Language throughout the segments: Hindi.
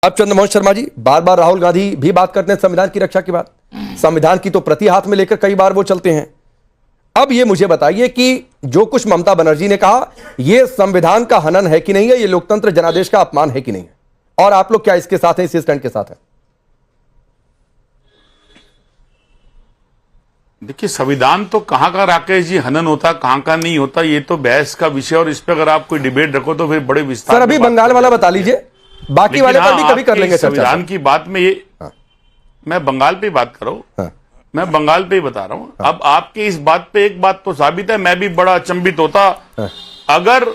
अब चंद्रमोहन शर्मा जी, बार बार राहुल गांधी भी बात करते हैं संविधान की रक्षा की बात, संविधान की तो प्रति हाथ में लेकर कई बार वो चलते हैं। अब ये मुझे बताइए कि जो कुछ ममता बनर्जी ने कहा, ये संविधान का हनन है कि नहीं है, ये लोकतंत्र जनादेश का अपमान है कि नहीं है, और आप लोग क्या इसके साथ हैं, इस स्टैंड के साथ हैं? देखिए, संविधान तो कहां का राकेश जी हनन होता, कहां का नहीं होता, ये तो बहस का विषय, और इस पे अगर आप कोई डिबेट रखो तो फिर बड़े विस्तार। सर अभी बंगाल वाला बता लीजिए, बाकी वाले पर भी कभी कर लेंगे चर्चा। संविधान की बात में ये मैं बंगाल पे बात कर रहा हूं, मैं बंगाल पे ही बता रहा हूं। अब आपकी इस बात पे एक बात तो साबित है, मैं भी बड़ा अचंभित होता अगर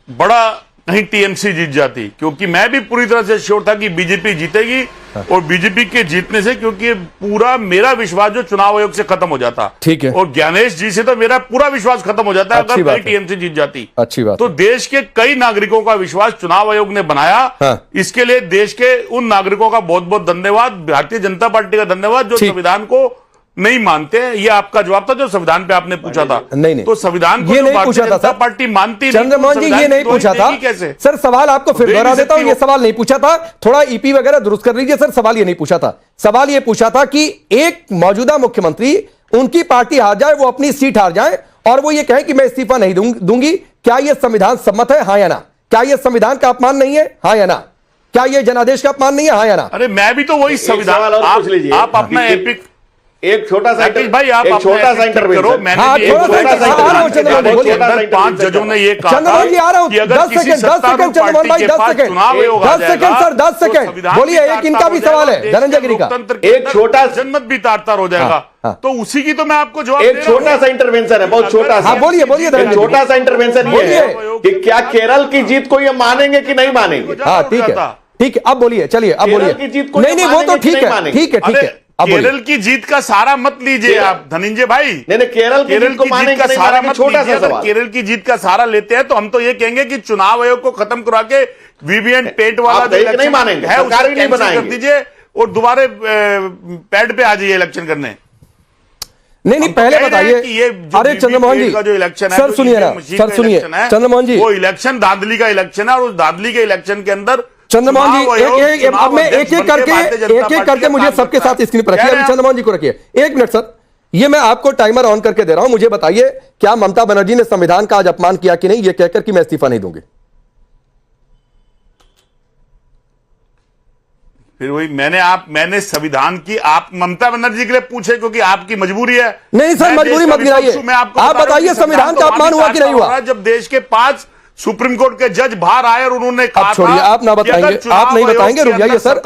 बड़ा कहीं टीएमसी जीत जाती, क्योंकि मैं भी पूरी तरह से श्योर था कि बीजेपी जीतेगी, और बीजेपी के जीतने से, क्योंकि पूरा मेरा विश्वास जो चुनाव आयोग से खत्म हो जाता, ठीक है, और ज्ञानेश जी से तो मेरा पूरा विश्वास खत्म हो जाता है अगर कहीं टीएमसी जीत जाती। अच्छी बात। तो देश के कई नागरिकों का विश्वास चुनाव आयोग ने बनाया, इसके लिए देश के उन नागरिकों का बहुत बहुत धन्यवाद, भारतीय जनता पार्टी का धन्यवाद, जो संविधान को नहीं मानते हैं। ये आपका जवाब था जो संविधान पे आपने पूछा था। नहीं, तो संविधान को ये नहीं पूछा था सर, पार्टी मानती चंद्रमोहन जी, ये नहीं पूछा था कैसे? सर सवाल आपको फिर दोहरा देता हूं, ये सवाल नहीं पूछा था, थोड़ा ईपी वगैरह दुरुस्त कर लीजिए सर। सवाल ये नहीं पूछा था, सवाल ये पूछा था कि एक मौजूदा मुख्यमंत्री, उनकी पार्टी हार जाए, वो अपनी सीट हार जाए, और वो ये कहे कि मैं इस्तीफा नहीं दूंगी, क्या यह संविधान सम्मत है, हाँ या ना? क्या यह संविधान का अपमान नहीं है, हाँ या ना? क्या यह जनादेश का अपमान नहीं है, हाँ या ना? अरे मैं भी तो वही संविधान, आप अपना एपिक एक छोटा सा भाई, आप एक छोटा सा इंटरव्यू करो। मैंने 5 जजों ने ये कहा चंद्रमोहन जी, आ रहा हूं, 10 सेकंड चंद्रमोहन भाई, 10 सेकंड 10 सेकंड सर, 10 सेकंड बोलिए। एक इनका भी सवाल है, धनंजय गिरी का, एक छोटा जनमत भी तार हो जाएगा, तो उसी की तो मैं आपको जवाब एक छोटा सा इंटरवेंशन है, बहुत छोटा सा। बोलिए बोलिए, छोटा सा इंटरवेंशन ये है कि क्या केरल की जीत को ये मानेंगे कि नहीं मानेंगे? हाँ ठीक है, ठीक है, अब बोलिए, चलिए अब बोलिए। नहीं वो तो ठीक है, ठीक है। केरल की जीत का सारा मत लीजिए आप धनंजय भाई। नहीं, केरल की जीत का सारा मत छोटा सा सवाल। केरल की जीत का सारा लेते हैं तो हम तो ये कहेंगे कि चुनाव आयोग को खत्म करा के वीवीएन पेट वाला जो नहीं मानेंगे है, उसको नहीं बनाएंगे, कर दीजिए और दोबारा पैड पे आ जाइए इलेक्शन करने। नहीं पहले बताइए। अरे चंद्रमोहन जी, का जो इलेक्शन है, सर सुनिए ना, सर सुनिए चंद्रमोहन जी, वो इलेक्शन धांधली का इलेक्शन है, और उस धांधली के इलेक्शन के अंदर चंद्रमोहन जी अब मैं एक एक करके मुझे सबके साथ स्क्रीन पर रखिए। चंद्रमोहन जी को रखिए 1 मिनट सर, ये मैं आपको टाइमर ऑन करके दे रहा हूं। मुझे बताइए, क्या ममता बनर्जी ने संविधान का आज अपमान किया कि नहीं, ये कहकर कि मैं इस्तीफा नहीं दूंगी? फिर वही मैंने संविधान की, आप ममता बनर्जी के लिए पूछे क्योंकि आपकी मजबूरी है। नहीं सर, मजबूरी मत गिराइए, आप बताइए संविधान का अपमान हुआ कि नहीं हुआ? जब देश के 5 सुप्रीम कोर्ट के जज बाहर आए और उन्होंने कहा, छोड़िए, आप ना बताएंगे, आप नहीं बताएंगे, रुक जाइए सर।